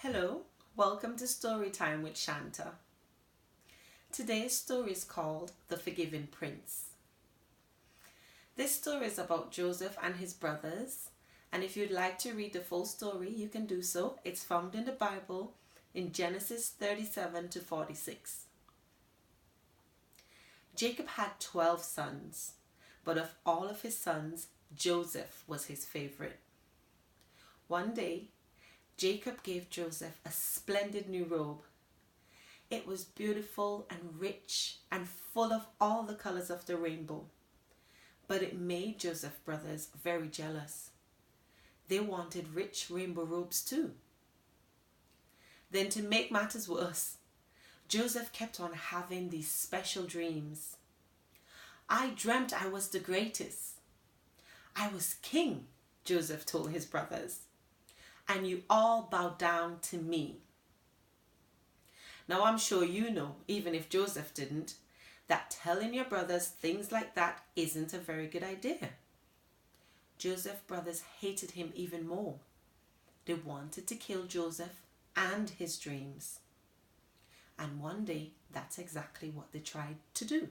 Hello, welcome to Story Time with Shanta. Today's story is called The Forgiven Prince. This story is about Joseph and his brothers, and if you'd like to read the full story, you can do so. It's found in the Bible in Genesis 37 to 46. Jacob had 12 sons, but of all of his sons, Joseph was his favorite. One day, Jacob gave Joseph a splendid new robe. It was beautiful and rich and full of all the colors of the rainbow. But it made Joseph's brothers very jealous. They wanted rich rainbow robes too. Then, to make matters worse, Joseph kept on having these special dreams. I dreamt I was the greatest. I was king, Joseph told his brothers, and you all bow down to me. Now I'm sure you know, even if Joseph didn't, that telling your brothers things like that isn't a very good idea. Joseph's brothers hated him even more. They wanted to kill Joseph and his dreams. And one day, that's exactly what they tried to do.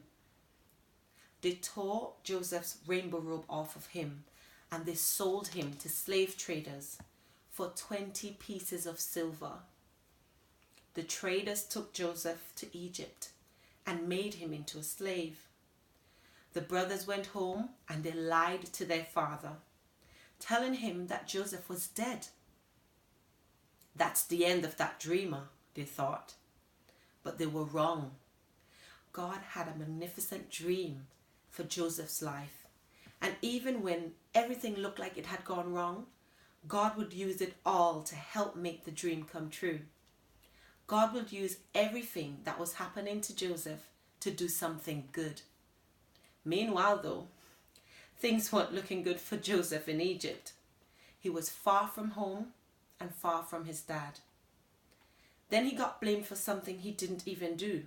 They tore Joseph's rainbow robe off of him and they sold him to slave traders for 20 pieces of silver. The traders took Joseph to Egypt and made him into a slave. The brothers went home and they lied to their father, telling him that Joseph was dead. That's the end of that dreamer, they thought. But they were wrong. God had a magnificent dream for Joseph's life. And even when everything looked like it had gone wrong, God would use it all to help make the dream come true. God would use everything that was happening to Joseph to do something good. Meanwhile, though, things weren't looking good for Joseph in Egypt. He was far from home and far from his dad. Then he got blamed for something he didn't even do.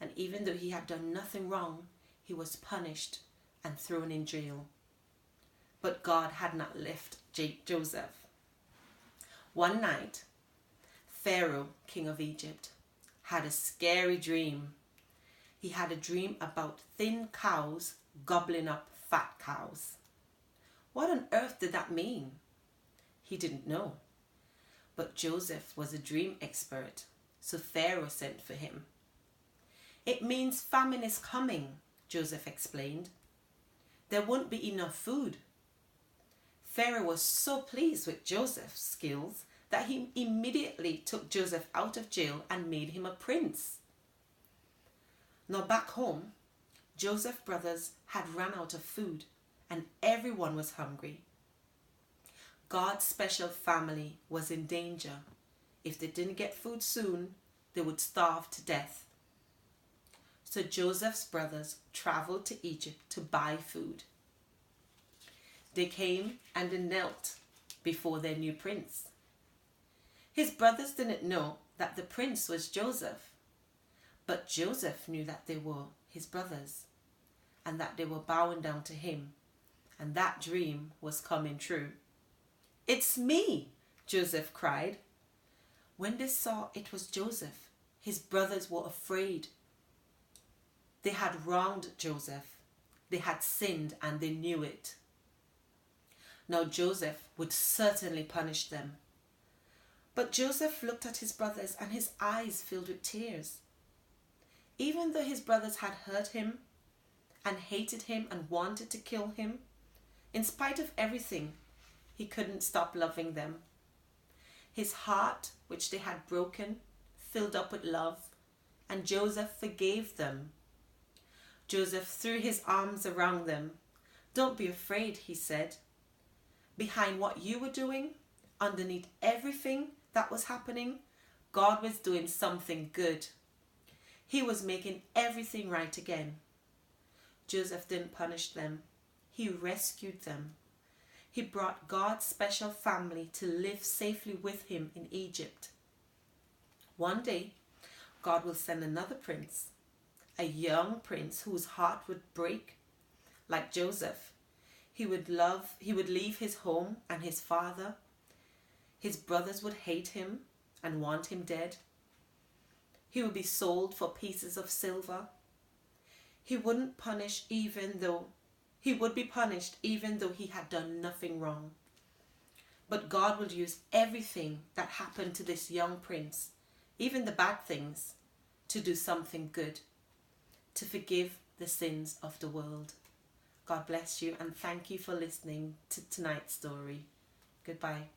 And even though he had done nothing wrong, he was punished and thrown in jail. But God had not left Joseph. One night, Pharaoh, king of Egypt, had a scary dream. He had a dream about thin cows gobbling up fat cows. What on earth did that mean? He didn't know. But Joseph was a dream expert, so Pharaoh sent for him. It means famine is coming, Joseph explained. There won't be enough food. Pharaoh was so pleased with Joseph's skills that he immediately took Joseph out of jail and made him a prince. Now back home, Joseph's brothers had run out of food and everyone was hungry. God's special family was in danger. If they didn't get food soon, they would starve to death. So Joseph's brothers traveled to Egypt to buy food. They came and they knelt before their new prince. His brothers didn't know that the prince was Joseph, but Joseph knew that they were his brothers and that they were bowing down to him, and that dream was coming true. It's me, Joseph cried. When they saw it was Joseph, his brothers were afraid. They had wronged Joseph. They had sinned and they knew it. Now Joseph would certainly punish them. But Joseph looked at his brothers and his eyes filled with tears. Even though his brothers had hurt him and hated him and wanted to kill him, in spite of everything, he couldn't stop loving them. His heart, which they had broken, filled up with love, and Joseph forgave them. Joseph threw his arms around them. Don't be afraid, he said. Behind what you were doing, underneath everything that was happening, God was doing something good. He was making everything right again. Joseph didn't punish them. He rescued them. He brought God's special family to live safely with him in Egypt. One day, God will send another prince, a young prince whose heart would break. Like Joseph, he would leave his home and his father. His brothers would hate him, and want him dead. He would be sold for pieces of silver. He would be punished even though he had done nothing wrong. But God will use everything that happened to this young prince, even the bad things, to do something good, to forgive the sins of the world. God bless you, and thank you for listening to tonight's story. Goodbye.